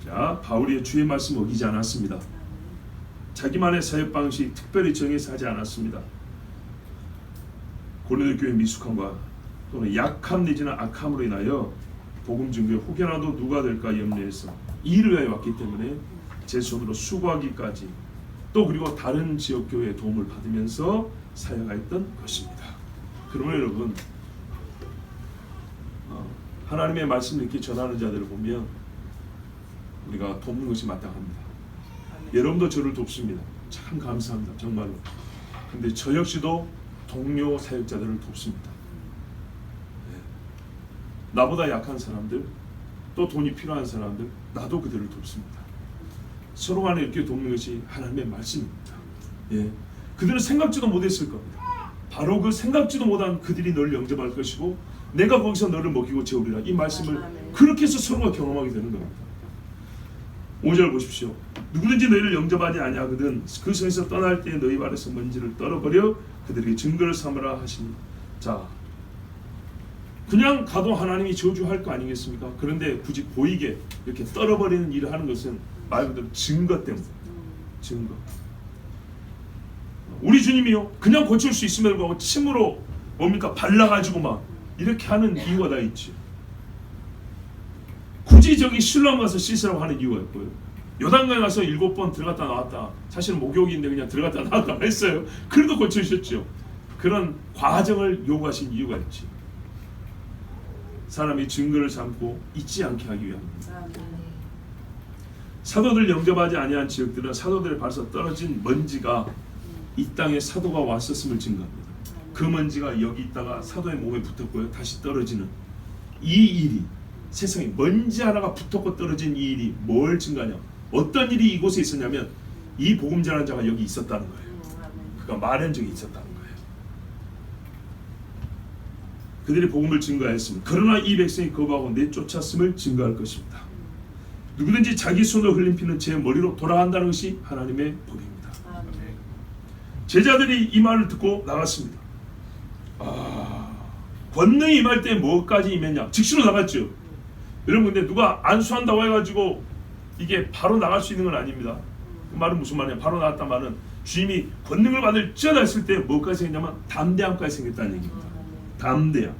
자, 바울의 주의 말씀 어기지 않았습니다. 자기만의 사역 방식 특별히 정해서 하지 않았습니다. 고린도 교회 미숙함과 또는 약함 내지는 악함으로 인하여 복음 증거에 혹여나도 누가 될까 염려해서 이 일을 위하여 왔기 때문에 제 손으로 수고하기까지, 또 그리고 다른 지역 교회의 도움을 받으면서 사역하였던 것입니다. 그러면 여러분, 하나님의 말씀을 이렇게 전하는 자들을 보면 우리가 돕는 것이 마땅합니다. 여러분도 저를 돕습니다. 참 감사합니다. 정말로. 근데 저 역시도 동료 사역자들을 돕습니다. 나보다 약한 사람들, 또 돈이 필요한 사람들, 나도 그들을 돕습니다. 서로 간에 이렇게 돕는 것이 하나님의 말씀입니다. 예. 그들은 생각지도 못했을 겁니다. 바로 그 생각지도 못한 그들이 너를 영접할 것이고 내가 거기서 너를 먹이고 재우리라, 이 말씀을 그렇게 해서 서로가 경험하게 되는 겁니다. 5절 보십시오. 누구든지 너희를 영접하지 아니하거든 그 성에서 떠날 때 너희 발에서 먼지를 떨어버려 그들에게 증거를 삼으라 하시니. 자, 그냥 가도 하나님이 저주할 거 아니겠습니까? 그런데 굳이 보이게 이렇게 떨어버리는 일을 하는 것은 말 그대로 증거 때문에. 증거. 우리 주님이요 그냥 고칠 수 있음에도 불구하고 침으로 뭡니까 발라가지고 막 이렇게 하는 이유가 다 있지. 굳이 저기 실로암 가서 씻으라고 하는 이유가 있고요. 요단강에 가서 7번 들어갔다 나왔다, 사실은 목욕인데 그냥 들어갔다 나왔다 했어요. 그래도 고쳐주셨죠. 그런 과정을 요구하신 이유가 있지. 사람이 증거를 삼고 잊지 않게 하기 위함입니다. 사도들 영접하지 아니한 지역들은 사도들의 발에서 떨어진 먼지가 이 땅에 사도가 왔었음을 증거합니다. 그 먼지가 여기 있다가 사도의 몸에 붙었고요, 다시 떨어지는 이 일이, 세상에 먼지 하나가 붙었고 떨어진 이 일이 뭘 증거하냐, 어떤 일이 이곳에 있었냐면 이 복음 전하는 자가 여기 있었다는 거예요. 그가 말한 적이 있었다는 거예요. 그들이 복음을 증거하였습니다. 그러나 이 백성이 거부하고 내쫓았음을 증거할 것입니다. 누구든지 자기 손으로 흘린 피는 제 머리로 돌아간다는 것이 하나님의 법입니다. 제자들이 이 말을 듣고 나갔습니다. 권능이 임할 때 뭐까지 임했냐? 즉시로 나갔죠. 여러분, 근데 누가 안수한다고 해가지고 이게 바로 나갈 수 있는 건 아닙니다. 그 말은 무슨 말이냐? 바로 나갔단 말은 주님이 권능을 받을 쩌다 했을 때 뭐까지 생겼냐면 담대함까지 생겼다는 얘기입니다. 담대함.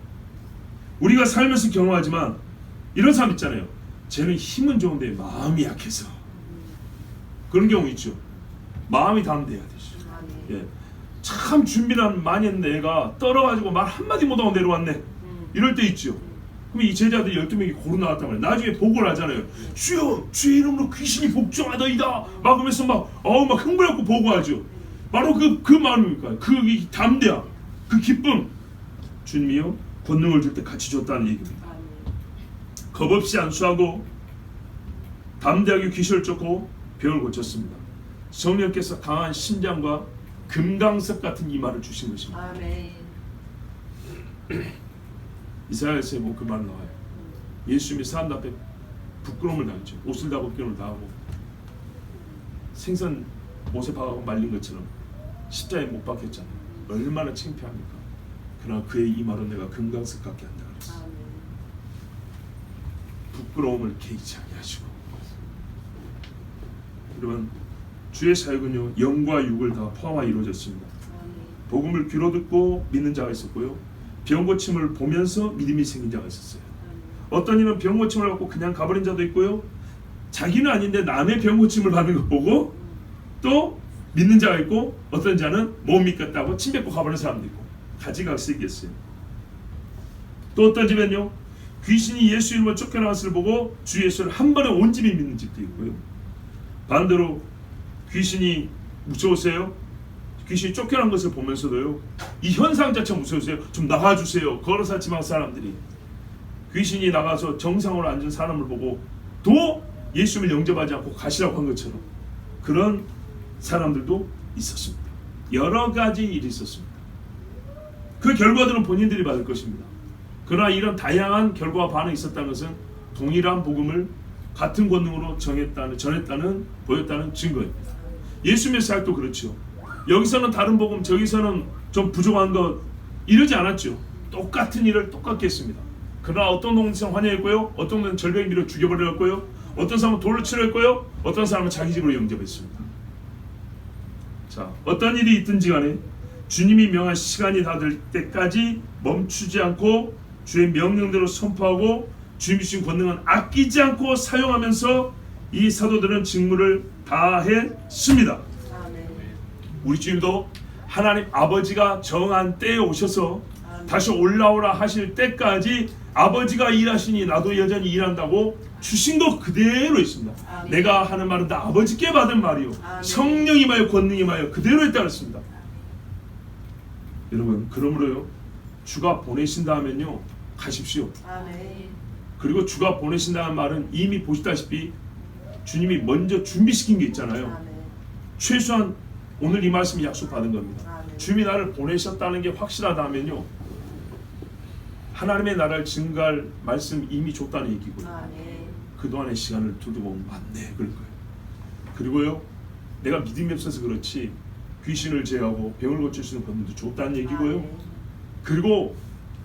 우리가 살면서 경험하지만 이런 사람 있잖아요. 쟤는 힘은 좋은데 마음이 약해서. 그런 경우 있죠. 마음이 담대해야 되죠. 예. 참 준비를 많이 했는데 얘가 떨어가지고 말 한마디 못하고 내려왔네. 이럴 때 있죠. 그럼 이 제자들이 12명이 고루 나왔단 말이에요. 나중에 보고를 하잖아요. 주여, 주의 이름으로 귀신이 복종하더이다. 막 하면서 막 흥분해갖고 보고하죠. 바로 그 마음입니까? 그 담대함, 그 기쁨. 주님이요 권능을 줄 때 같이 줬다는 얘기입니다. 겁없이 안수하고 담대하게 귀신을 쫓고 병을 고쳤습니다. 성령께서 강한 심장과 금강석 같은 이마를 주신 것입니다. 아멘. 이사야서에 뭐 그 말 나와요. 예수님이 사람들 앞에 부끄러움을 당했죠. 옷을 다 벗기름을 당하고 생선 못에 박아서 말린 것처럼 십자가에 못 박혔잖아요. 얼마나 창피합니까? 그러나 그의 이마로 내가 금강석 같게 한다 그랬어요. 부끄러움을 개의치 않게 하시고. 여러분, 주의 사역은요 영과 육을 다 포함하여 이루어졌습니다. 복음을 귀로 듣고 믿는 자가 있었고요, 병 고침을 보면서 믿음이 생긴 자가 있었어요. 어떤 이는 병 고침을 받고 그냥 가버린 자도 있고요, 자기는 아닌데 남의 병 고침을 받는 거 보고 또 믿는 자가 있고, 어떤 자는 못 믿겠다고 침 뱉고 가버린 사람도 있고, 가지각색이었어요. 또 어떤 집엔요 귀신이 예수 이름으로 쫓겨나갔을 보고 주 예수를 한 번에 온 집이 믿는 집도 있고요, 반대로 귀신이 무서우세요? 귀신이 쫓겨난 것을 보면서도요 이 현상 자체가 무서우세요? 좀 나가주세요. 걸어서 지방 사람들이 귀신이 나가서 정상으로 앉은 사람을 보고 또 예수님을 영접하지 않고 가시라고 한 것처럼 그런 사람들도 있었습니다. 여러 가지 일이 있었습니다. 그 결과들은 본인들이 받을 것입니다. 그러나 이런 다양한 결과와 반응이 있었다는 것은 동일한 복음을 같은 권능으로 전했다는 보였다는 증거입니다. 예수님의 사역도 그렇죠. 여기서는 다른 복음, 저기서는 좀 부족한 것 이러지 않았죠. 똑같은 일을 똑같게 했습니다. 그러나 어떤 동네에서는 환영했고요, 어떤 동네는 절벽에 밀어 죽여버렸고요, 어떤 사람은 돌로 치료했고요, 어떤 사람은 자기 집으로 영접했습니다. 자, 어떤 일이 있든지 간에 주님이 명한 시간이 다 될 때까지 멈추지 않고 주의 명령대로 선포하고 주님이 주신 권능은 아끼지 않고 사용하면서 이 사도들은 직무를 다했습니다. 우리 주님도 하나님 아버지가 정한 때에 오셔서 다시 올라오라 하실 때까지 아버지가 일하시니 나도 여전히 일한다고 주신 것 그대로 있습니다. 내가 하는 말은 다 아버지께 받은 말이요, 성령이 마요 권능이 마요 그대로 했다 그랬습니다. 여러분, 그러므로요, 주가 보내신다 하면요 가십시오. 그리고 주가 보내신다는 말은 이미 보시다시피 주님이 먼저 준비시킨 게 있잖아요. 최소한 오늘 이 말씀이 약속받은 겁니다. 주님이 나를 보내셨다는 게 확실하다면요, 하나님의 나라를 증거할 말씀 이미 줬다는 얘기고요. 그동안의 시간을 두고보면 맞네 그럴 거예요. 그리고요, 내가 믿음이 없어서 그렇지 귀신을 제어하고 병을 고칠 수 있는 권능도 줬다는 얘기고요. 그리고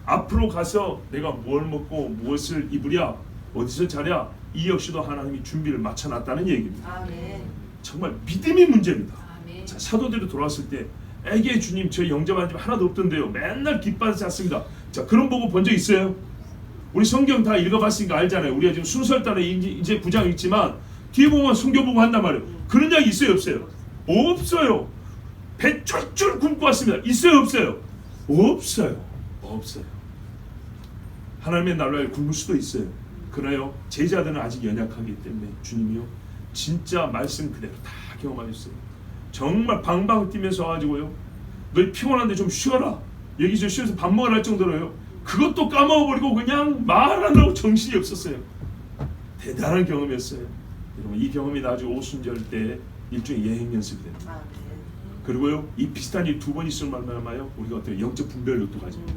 앞으로 가서 내가 뭘 먹고 무엇을 입으랴, 어디서 자랴, 이 역시도 하나님이 준비를 마쳐놨다는 얘기입니다. 정말 믿음이 문제입니다. 자, 사도들이 돌아왔을 때 에게 주님 저 영접한 집 하나도 없던데요, 맨날 기뻐하지 않습니다. 자, 그런 보고 본 적 있어요? 우리 성경 다 읽어봤으니까 알잖아요. 우리가 지금 순서단에 이제 9장 읽지만 뒤에 보면 성경 보고 한단 말이에요. 그런 적 있어요 없어요? 없어요. 배 쫄쫄 굶고 왔습니다. 있어요 없어요? 없어요. 하나님의 나라에 굶을 수도 있어요. 그러나요, 제자들은 아직 연약하기 때문에 주님이요 진짜 말씀 그대로 다 경험하셨어요. 정말 방방 뛰면서 와가지고요, 너희 피곤한데 좀 쉬어라, 여기 좀 쉬어서 밥 먹으라 할 정도로요, 그것도 까먹어버리고 그냥 말하느라고 정신이 없었어요. 대단한 경험이었어요. 여러분, 이 경험이 나중에 오순절 때 일종의 예행 연습이 됩니다. 그리고요, 이 비슷한 일 두 번 있을 말마요 우리가 어떤 영적 분별력도 가집니다.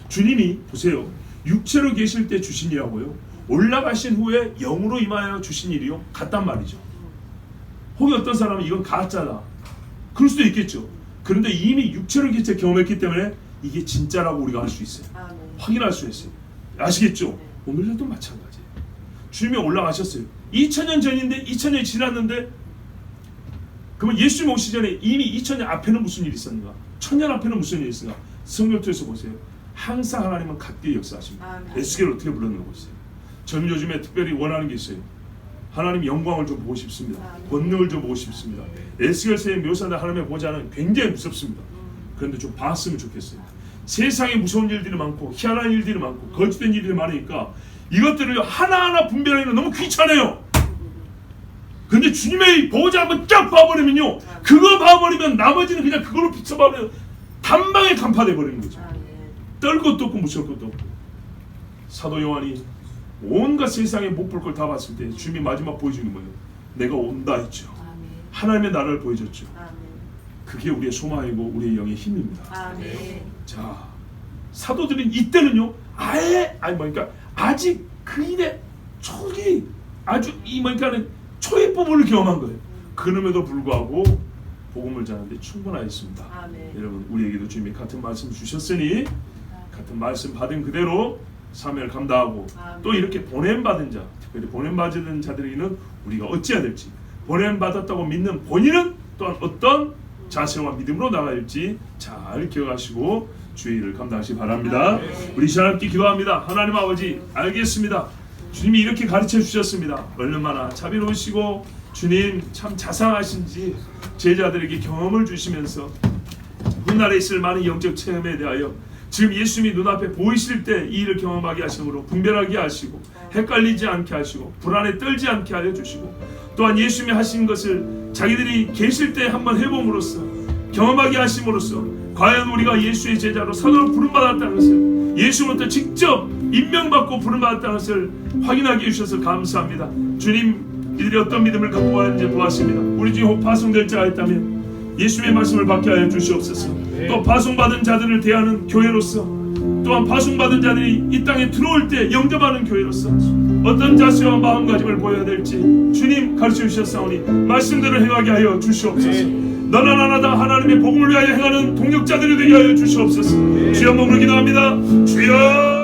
주님이 보세요, 육체로 계실 때 주신 일하고요, 올라가신 후에 영으로 임하여 주신 일이요 같단 말이죠. 혹시 어떤 사람은 이건 가짜다 그럴 수도 있겠죠. 그런데 이미 육체로 계실 때 경험했기 때문에 이게 진짜라고 우리가 할 수 있어요. 확인할 수 있어요. 아시겠죠? 오늘도 마찬가지예요. 주님이 올라가셨어요. 2000년 전인데 2000년이 지났는데, 그러면 예수님 오시기 전에 이미 2000년 앞에는 무슨 일이 있었는가? 1000년 앞에는 무슨 일이 있었는가? 성경에서 보세요. 항상 하나님은 같게 역사하십니다. 에스겔을 어떻게 불렀는가 보세요. 저는 요즘에 특별히 원하는 게 있어요. 하나님 영광을 좀 보고 싶습니다. 권능을 좀 보고 싶습니다. 에스겔서의 묘사나 하나님의 보좌는 굉장히 무섭습니다. 그런데 좀 봤으면 좋겠어요. 세상에 무서운 일들이 많고 희한한 일들이 많고 거짓된 일들이 많으니까 이것들을 하나하나 분별하기는 너무 귀찮아요. 근데 주님의 보호자 한번 쫙 봐버리면요, 그거 봐버리면 나머지는 그냥 그걸로 비춰봐버리면 단방에 간파돼 버리는 거죠. 떨 것도 없고 무서울 것도 없고. 사도 요한이 온갖 세상에 못 볼 걸 다 봤을 때 주님이 마지막 보여주는 거예요. 내가 온다 했죠. 하나님의 나라를 보여줬죠. 그게 우리의 소망이고 우리의 영의 힘입니다. 자, 사도들은 이때는요 아직 그 일에 초기 아주 초의 부분을 경험한 거예요. 그럼에도 불구하고 복음을 전하는데 충분하였습니다. 여러분, 우리에게도 주님이 같은 말씀 주셨으니 같은 말씀 받은 그대로 사명을 감당하고 또 이렇게 보냄받은 자, 특별히 보냄받은 자들에게는 우리가 어찌해야 될지, 보냄받았다고 믿는 본인은 또한 어떤 자세와 믿음으로 나가야 할지 잘 기억하시고 주의 일을 감당하시기 바랍니다. 우리 시간 함께 기도합니다. 하나님 아버지, 알겠습니다. 주님이 이렇게 가르쳐 주셨습니다. 얼마나 자비로우시고 주님 참 자상하신지 제자들에게 경험을 주시면서 훗날에 있을 많은 영적 체험에 대하여 지금 예수님이 눈앞에 보이실 때 이 일을 경험하게 하심으로 분별하게 하시고 헷갈리지 않게 하시고 불안에 떨지 않게 하여 주시고, 또한 예수님이 하신 것을 자기들이 계실 때 한번 해봄으로써 경험하게 하심으로써 과연 우리가 예수의 제자로 사도로 부름받았다는 것을, 예수로부터 직접 임명받고 부름받았다는 것을 확인하게 해주셔서 감사합니다. 주님, 이들이 어떤 믿음을 갖고 왔는지 보았습니다. 우리 중에 혹 파송될 자가 있다면 예수의 말씀을 받게 하여 주시옵소서. 또 파송받은 자들을 대하는 교회로서, 또한 파송받은 자들이 이 땅에 들어올 때 영접하는 교회로서 어떤 자세와 마음가짐을 보여야 될지 주님 가르쳐 주셨사오니 말씀대로 행하게 하여 주시옵소서. 너나 나나 다 하나님의 복음을 위하여 행하는 동력자들이 되게 하여 주시옵소서. 주여, 몸을 기도합니다. 주여.